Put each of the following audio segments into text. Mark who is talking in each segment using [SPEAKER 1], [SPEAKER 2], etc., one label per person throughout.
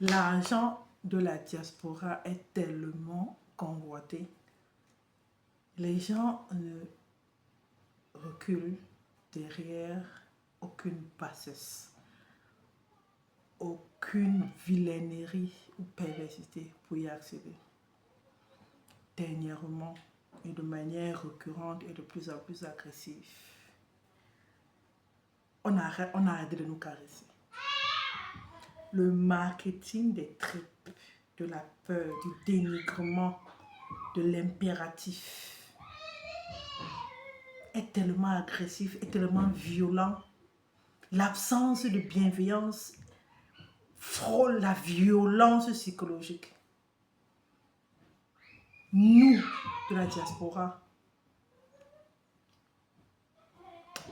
[SPEAKER 1] L'argent de la diaspora est tellement convoité. Les gens ne reculent derrière aucune bassesse, aucune vilainerie ou perversité pour y accéder. Dernièrement, et de manière récurrente et de plus en plus agressive, on a arrêté de nous caresser. Le marketing des tripes, de la peur, du dénigrement, de l'impératif est tellement agressif, est tellement violent. L'absence de bienveillance frôle la violence psychologique. Nous, de la diaspora,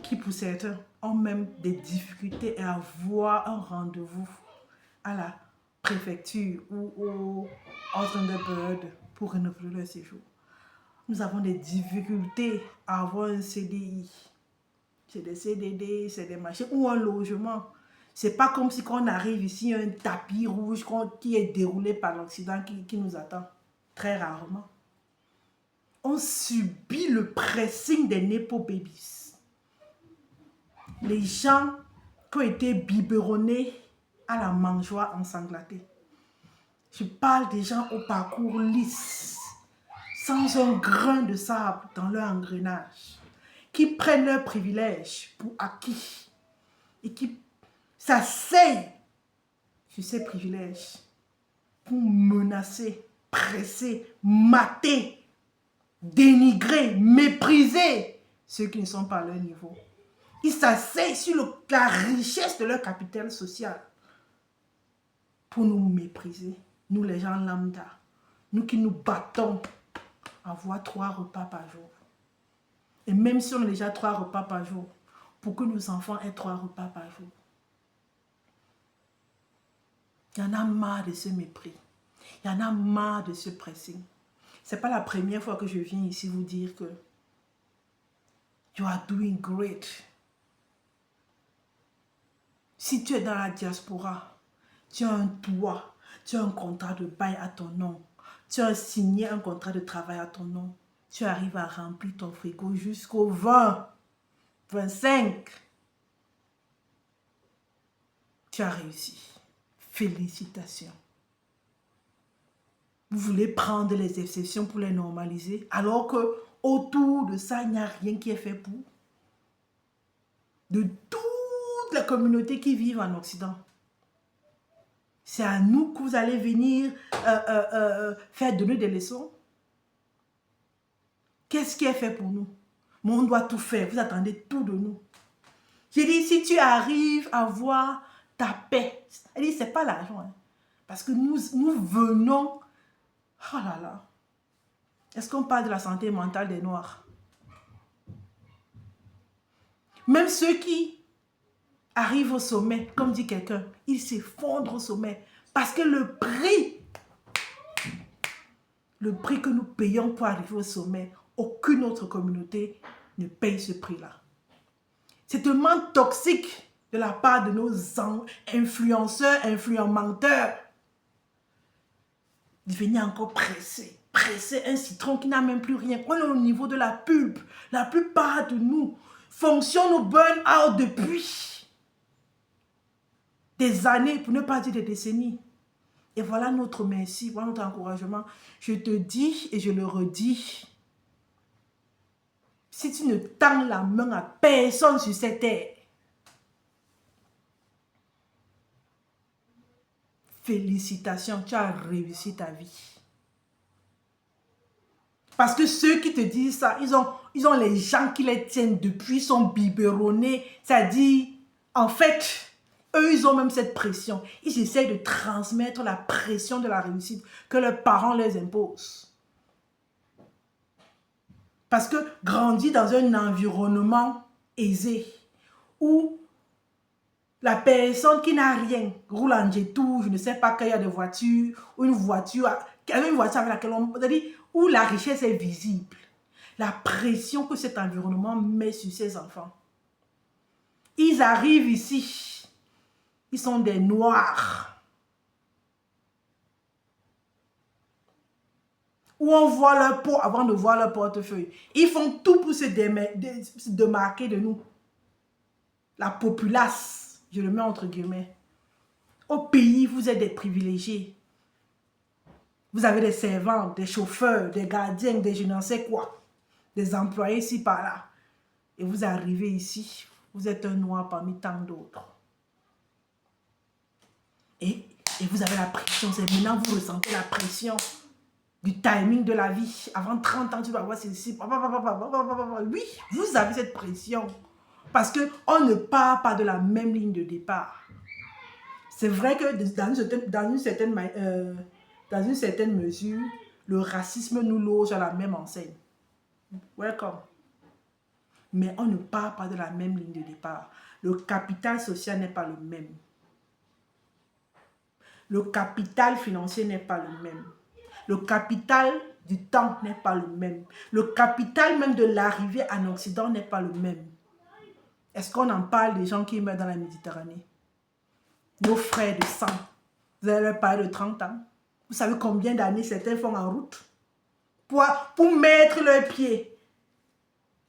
[SPEAKER 1] qui pour certains ont même des difficultés à avoir un rendez-vous à la préfecture ou au Thunderbird pour renouveler leur séjour. Nous avons des difficultés à avoir un CDI. C'est des CDD, c'est des machins ou un logement. C'est pas comme si quand on arrive ici, il y a un tapis rouge qui est déroulé par l'Occident qui nous attend. Très rarement. On subit le pressing des Nepo Babies. Les gens qui ont été biberonnés à la mangeoire ensanglatée. Je parle des gens au parcours lisse, sans un grain de sable dans leur engrenage, qui prennent leurs privilèges pour acquis et qui s'asseyent sur ces privilèges pour menacer, presser, mater, dénigrer, mépriser ceux qui ne sont pas à leur niveau. Ils s'asseyent sur la richesse de leur capital social pour nous mépriser. Nous les gens lambda, nous qui nous battons à avoir 3 repas par jour. Et même si on a déjà 3 repas par jour, pour que nos enfants aient 3 repas par jour. Il y en a marre de ce mépris. Il y en a marre de ce pressing. Ce n'est pas la première fois que je viens ici vous dire que you are doing great. Si tu es dans la diaspora, tu as un toit, tu as un contrat de bail à ton nom, tu as signé un contrat de travail à ton nom, tu arrives à remplir ton frigo jusqu'au 20, 25. Tu as réussi. Félicitations. Vous voulez prendre les exceptions pour les normaliser, alors que autour de ça, il n'y a rien qui est fait pour. De toutes les communautés qui vivent en Occident. C'est à nous que vous allez venir faire donner des leçons. Qu'est-ce qui est fait pour nous? Mais on doit tout faire. Vous attendez tout de nous. J'ai dit, si tu arrives à voir ta paix, elle dit, ce n'est pas l'argent. Hein, parce que nous venons. Oh là là. Est-ce qu'on parle de la santé mentale des Noirs? Même ceux qui arrivent au sommet, comme dit quelqu'un, ils s'effondrent au sommet. Parce que le prix que nous payons pour arriver au sommet, aucune autre communauté ne paye ce prix-là. C'est tellement toxique de la part de nos influenceurs, influenceurs, de venir encore presser un citron qui n'a même plus rien. On est au niveau de la pulpe. La plupart de nous fonctionnent au burn-out depuis des années, pour ne pas dire des décennies. Et voilà notre merci, voilà notre encouragement. Je te dis et je le redis, si tu ne tends la main à personne sur cette terre, félicitations, tu as réussi ta vie. Parce que ceux qui te disent ça, ils ont les gens qui les tiennent depuis, sont biberonnés. C'est-à-dire, en fait, eux, ils ont même cette pression. Ils essayent de transmettre la pression de la réussite que leurs parents les imposent. Parce que grandir dans un environnement aisé, où la personne qui n'a rien roule en jetou, je ne sais pas qu'il y a des voitures, ou une voiture avec laquelle on... C'est-à-dire, où la richesse est visible. La pression que cet environnement met sur ses enfants. Ils arrivent ici, ils sont des Noirs. où on voit leur peau avant de voir leur portefeuille. Ils font tout pour se démarquer de nous. La populace, je le mets entre guillemets. Au pays, vous êtes des privilégiés. Vous avez des servantes, des chauffeurs, des gardiens, des je n'en sais quoi. Des employés ici par là. Et vous arrivez ici, vous êtes un noir parmi tant d'autres. Et vous avez la pression. C'est maintenant que vous ressentez la pression du timing de la vie. Avant 30 ans, tu vas voir ceci. Oui, vous avez cette pression. Parce qu'on ne part pas de la même ligne de départ. C'est vrai que dans une certaine mesure, le racisme nous loge à la même enseigne. Welcome. Mais on ne part pas de la même ligne de départ. Le capital social n'est pas le même. Le capital financier n'est pas le même. Le capital du temps n'est pas le même. Le capital même de l'arrivée en Occident n'est pas le même. Est-ce qu'on en parle des gens qui meurent dans la Méditerranée? Nos frères de sang. Vous allez leur parler de 30 ans. Vous savez combien d'années certains font en route pour mettre leurs pieds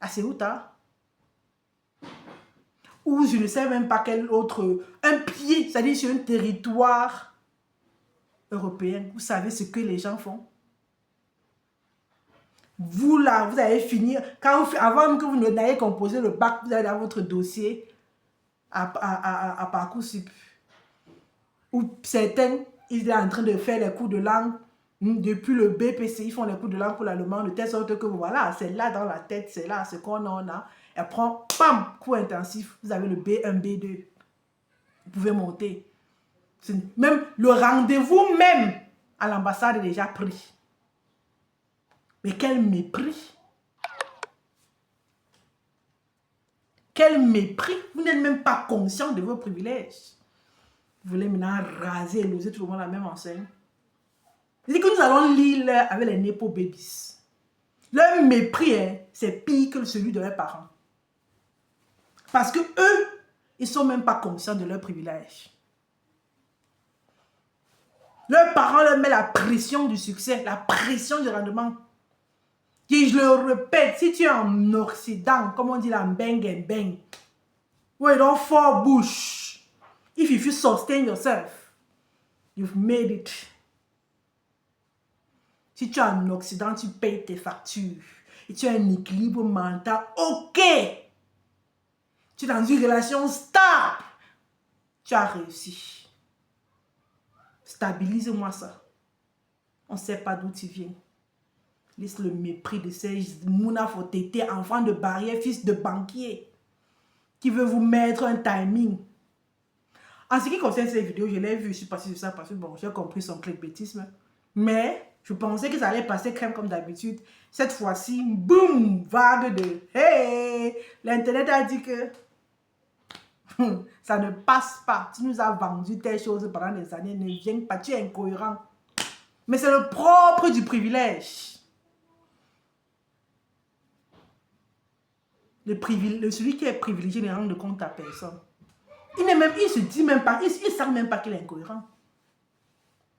[SPEAKER 1] à Ceuta? Ou je ne sais même pas quel autre... Un pied, c'est-à-dire sur un territoire européen. Vous savez ce que les gens font? Vous là, vous allez finir... Avant que vous n'ayez composé le bac, vous allez dans votre dossier à Parcoursup. Ou certains, ils sont en train de faire les cours de langue depuis le BPC, ils font les cours de langue pour l'allemand de telle sorte que voilà, c'est là dans la tête, c'est là ce qu'on en a. Et après, pam, cours intensif, vous avez le B1, B2. Vous pouvez monter. Même le rendez-vous même à l'ambassade est déjà pris. Mais quel mépris! Quel mépris! Vous n'êtes même pas conscient de vos privilèges. Vous voulez maintenant raser et loser tout le monde à la même enseigne. C'est que nous allons lire avec les Nepo Babies. Leur mépris, c'est pire que celui de leurs parents. Parce que eux, ils ne sont même pas conscients de leurs privilèges. Leurs parents leur mettent la pression du succès, la pression du rendement. Et je le répète, si tu es en Occident, comme on dit là, bang and bang, where you don't fall bush, if you sustain yourself, you've made it. Si tu es en Occident, tu payes tes factures et tu as un équilibre mental, ok. Tu es dans une relation stable, tu as réussi. Stabilise-moi ça. On ne sait pas d'où tu viens. Laisse le mépris de ces Mouna Fotete, enfants de barrière, fils de banquier, qui veut vous mettre un timing. En ce qui concerne ces vidéos, je l'ai vu, je suis passée sur ça parce que bon, j'ai compris son clickbaitisme. Mais je pensais que ça allait passer crème comme d'habitude. Cette fois-ci, boum, vague de hey, l'internet a dit que ça ne passe pas. Tu nous as vendu telle chose pendant des années, ne viens pas, tu es incohérent. Mais c'est le propre du privilège. Celui qui est privilégié ne rend compte à personne. Il se dit même pas, il ne sent même pas qu'il est incohérent.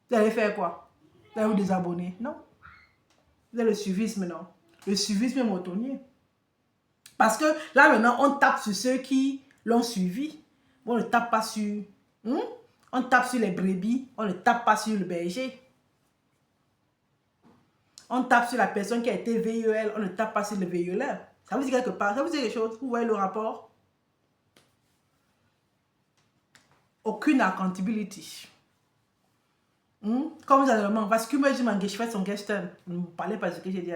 [SPEAKER 1] Vous allez faire quoi? Vous allez vous désabonner? Non. Vous avez le suivisme, non. Le suivisme est montonnier. Parce que là maintenant, on tape sur ceux qui l'ont suivi. On ne tape pas sur... On tape sur les brebis, on ne tape pas sur le berger. On tape sur la personne qui a été VEL, on ne tape pas sur le VELeur. Ça vous dit quelque part, ça vous dit quelque chose? Vous voyez le rapport? Aucune accountability. Comme généralement, parce que moi je m'engage, je fais son gestern. Ne me parlez pas de ce que j'ai dit.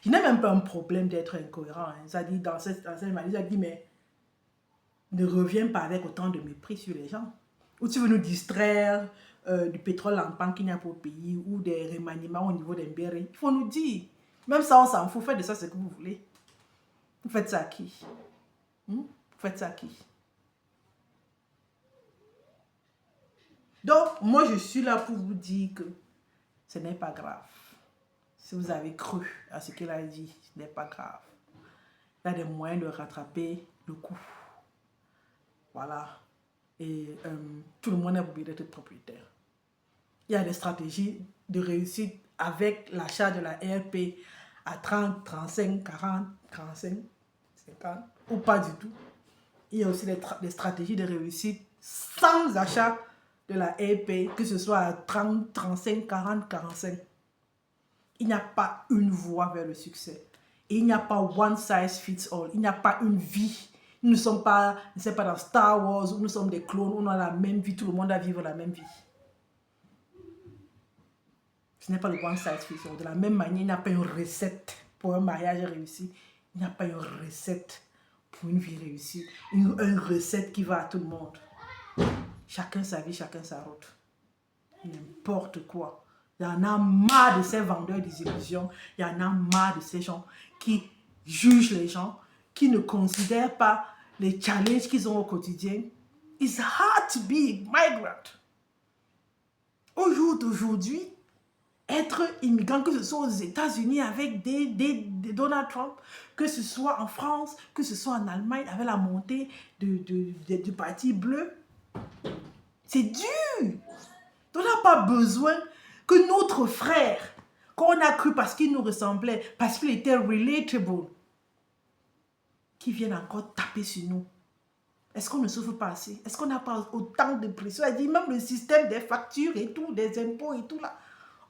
[SPEAKER 1] Je n'ai même pas un problème d'être incohérent. Ça dit dans cette manière, ça dit, mais ne reviens pas avec autant de mépris sur les gens. Ou tu veux nous distraire du pétrole en panne qu'il n'y a pas au pays, ou des remaniements au niveau des mbérés. Il faut nous dire. Même ça, on s'en fout. Faites de ça ce que vous voulez. Vous faites ça à qui? Vous faites ça à qui? Donc, moi, je suis là pour vous dire que ce n'est pas grave. Si vous avez cru à ce qu'il a dit, ce n'est pas grave. Il y a des moyens de rattraper le coup. Voilà. Et tout le monde est obligé d'être propriétaire. Il y a des stratégies de réussite avec l'achat de la RP à 30, 35, 40, 45, 50, ou pas du tout. Il y a aussi des stratégies de réussite sans achat de la RP, que ce soit à 30, 35, 40, 45. Il n'y a pas une voie vers le succès. Et il n'y a pas one size fits all. Il n'y a pas une vie. Nous ne sommes pas, je ne sais pas, dans Star Wars, où nous sommes des clones, où on a la même vie, tout le monde va vivre la même vie. Ce n'est pas le one size fits all. De la même manière, il n'y a pas une recette pour un mariage réussi. Il n'y a pas une recette pour une vie réussie. Une recette qui va à tout le monde. Chacun sa vie, chacun sa route. N'importe quoi. Il y en a marre de ces vendeurs des illusions. Il y en a marre de ces gens qui jugent les gens, qui ne considèrent pas les challenges qu'ils ont au quotidien. It's hard to be a migrant. Au jour d'aujourd'hui, être immigrant, que ce soit aux États-Unis avec des Donald Trump, que ce soit en France, que ce soit en Allemagne avec la montée du parti bleu, c'est dur. On n'a pas besoin que notre frère, qu'on a cru parce qu'il nous ressemblait, parce qu'il était relatable, qui vienne encore taper sur nous. Est-ce qu'on ne souffre pas assez? Est-ce qu'on n'a pas autant de pression? Elle dit même le système des factures et tout, des impôts et tout là.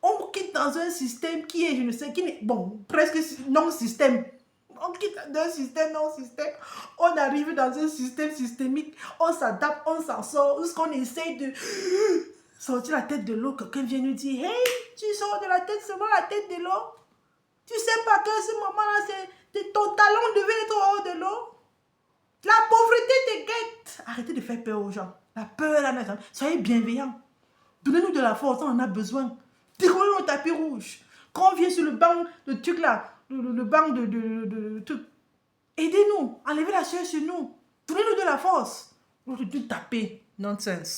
[SPEAKER 1] On quitte dans un système qui est, je ne sais, qui n'est, bon, presque non-système. On quitte d'un système non-système. On arrive dans un système systémique. On s'adapte, on s'en sort. Jusqu'on essaye de sortir la tête de l'eau. Quelqu'un vient nous dire, hey, tu sors de la tête, seulement la tête de l'eau. Tu sais pas que ce moment-là, ton talon devait être hors de l'eau. La pauvreté te guette. Arrêtez de faire peur aux gens. La peur, là, soyez bienveillants. Donnez-nous de la force, on en a besoin. Tirons-nous au tapis rouge. Quand on vient sur le banc de truc là, le banc de truc, aidez-nous, enlevez la sueur sur nous. Donnez-nous de la force. On peut tout taper. Nonsense.